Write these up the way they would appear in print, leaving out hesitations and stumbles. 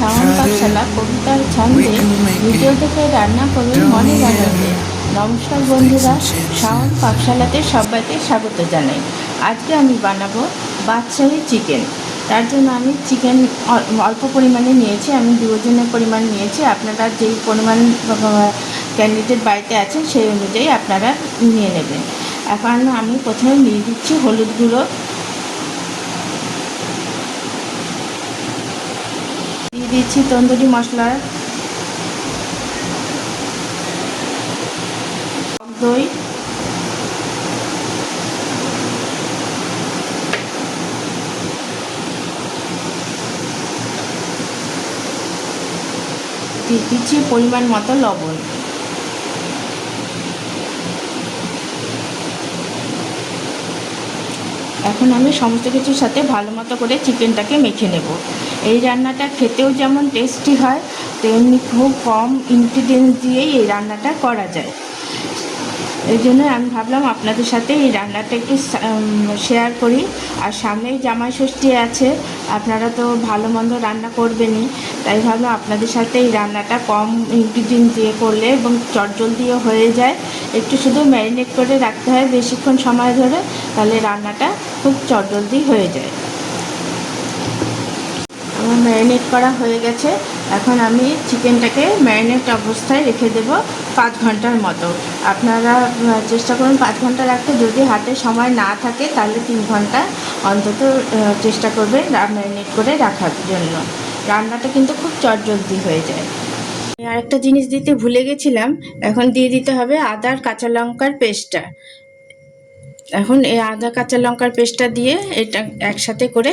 শাওন পাঠশালা কবিতার ছন্দে ভিডিও দেখে রান্না করবেন মনের আনন্দে। নমস্কার বন্ধুরা, শাওন পাঠশালাতে সবাইকে স্বাগত জানাই। আজকে আমি বানাবো বাদশাহী চিকেন। তার জন্য আমি চিকেন অল্প পরিমাণে নিয়েছি, আমি 2 জনের পরিমাণ নিয়েছি। আপনারা যেই পরিমাণ ক্যান্ডিডেট বাড়িতে আছেন সেই অনুযায়ী আপনারা নিয়ে নেবেন। এখন আমি প্রথমে নিয়ে দিচ্ছি হলুদ গুঁড়ো, দিয়ে দিচ্ছি তন্দুরি মশলা, দই, দিয়ে দিচ্ছি পরিমাণ মতো লবণ। এখন আমি সমস্ত কিছুর সাথে ভালো মতো করে চিকেনটাকে মেখে নেব। এই রান্নাটা খেতেও যেমন টেস্টি হয়, তেমনি খুব কম ইনগ্রিডিয়েন্টস দিয়েই এই রান্নাটা করা যায়। এই জন্য আমি ভাবলাম আপনাদের সাথে এই রান্নাটা একটু শেয়ার করি। আর সামনেই জামাই ষষ্ঠী আছে, আপনারা তো ভালো মন্দ রান্না করবেনই, তাই ভাবলাম আপনাদের সাথে এই রান্নাটা কম ইনগ্রিডিয়েন্ট দিয়ে করলে এবং চটজলদিও হয়ে যায়। একটু শুধু ম্যারিনেট করে রাখতে হয় বেশিক্ষণ সময় ধরে, তাহলে রান্নাটা খুব চটজলদি হয়ে যায়। আমার ম্যারিনেট করা হয়ে গেছে। এখন আমি চিকেনটাকে ম্যারিনেট অবস্থায় রেখে দেব 5 ঘন্টার মতো। আপনারা চেষ্টা করুন 5 ঘন্টা রাখতে, যদি হাতে সময় না থাকে তাহলে 3 ঘন্টা অন্তত চেষ্টা করবেন ম্যারিনেট করে রাখার জন্য। রান্নাটা কিন্তু খুব চটজলদি হয়ে যায়। আরেকটা জিনিস দিতে ভুলে গেছিলাম, এখন দিয়ে দিতে হবে আদা আর কাঁচা লঙ্কার পেস্টটা। এখন এই আদা কাঁচা লঙ্কার পেস্টটা দিয়ে এটা একসাথে করে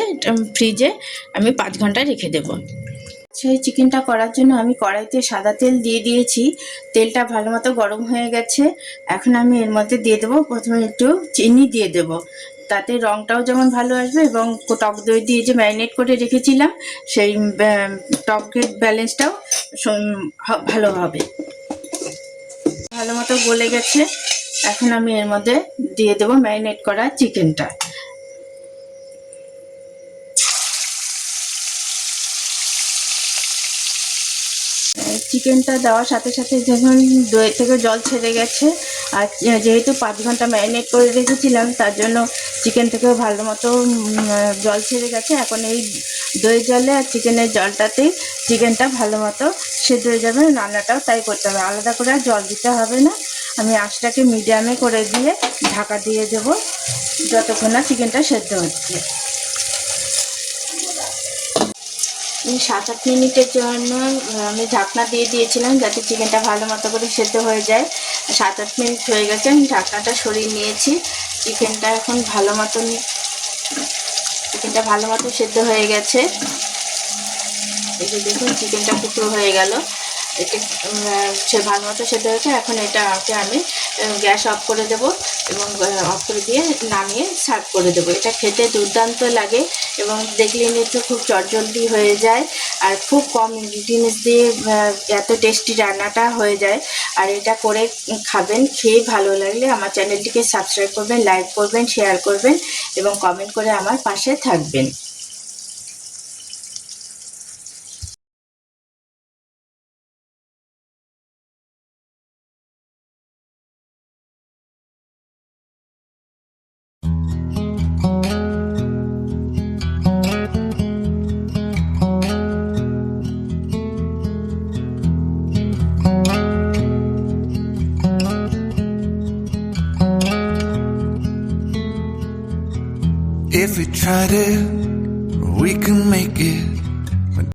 ফ্রিজে আমি 5 ঘন্টা রেখে দেব। সেই চিকেনটা করার জন্য আমি কড়াইতে সাদা তেল দিয়ে দিয়েছি। তেলটা ভালো মতো গরম হয়ে গেছে। এখন আমি এর মধ্যে দিয়ে দেবো, প্রথমে একটু চিনি দিয়ে দেব, তাতে রঙটাও যেমন ভালো আসবে এবং টক দই দিয়ে যে ম্যারিনেট করে রেখেছিলাম সেই টকের ব্যালেন্সটাও ভালো হবে। ভালো মতো গলে গেছে। এখন আমি এর মধ্যে দিয়ে দেবো ম্যারিনেট করা চিকেনটা। চিকেনটা দেওয়ার সাথে সাথে যখন দই থেকে জল ছেড়ে গেছে, আর যেহেতু 5 ঘন্টা ম্যারিনেট করে রেখেছিলাম তার জন্য চিকেন থেকেও ভালো মতো জল ছেড়ে গেছে। এখন এই দই জলে আর চিকেনের জলটাতেই চিকেনটা ভালো মতো সেদ্ধ হয়ে যাবে। রান্নাটাও তাই করতে হবে, আলাদা করে আর জল দিতে হবে না। আমি আঁচটাকে মিডিয়ামে করে দিয়ে ঢাকা দিয়ে দেবো যতক্ষণ না চিকেনটা সেদ্ধ হচ্ছে। 7-8 মিনিটের জন্য আমি ঢাকনা দিয়ে দিয়েছিলাম যাতে চিকেনটা ভালো মতো করে সেদ্ধ হয়ে যায়। 7-8 মিনিট হয়ে গেছে, আমি ঢাকনাটা সরিয়ে নিয়েছি। চিকেনটা এখন ভালো মতো সেদ্ধ হয়ে গেছে। এই যে দেখুন চিকেনটা টুকরো হয়ে গেল, এটা সে ভালো মতো সেদ্ধ হয়েছে। এখন এটাকে আমি গ্যাস অফ করে দেব এবং অফ করে দিয়ে নামিয়ে সার্ভ করে দেবো। এটা খেতে দুর্দান্ত লাগে এবং দেখলেই নিশ্চয় খুব চটজলদি হয়ে যায় আর খুব কম ইনগ্রিডিয়েন্টস দিয়ে এত টেস্টি রান্নাটা হয়ে যায়। আর এটা করে খাবেন, খেয়ে ভালো লাগলে আমার চ্যানেলটিকে সাবস্ক্রাইব করবেন, লাইক করবেন, শেয়ার করবেন এবং কমেন্ট করে আমার পাশে থাকবেন। If we tried it, we can make it.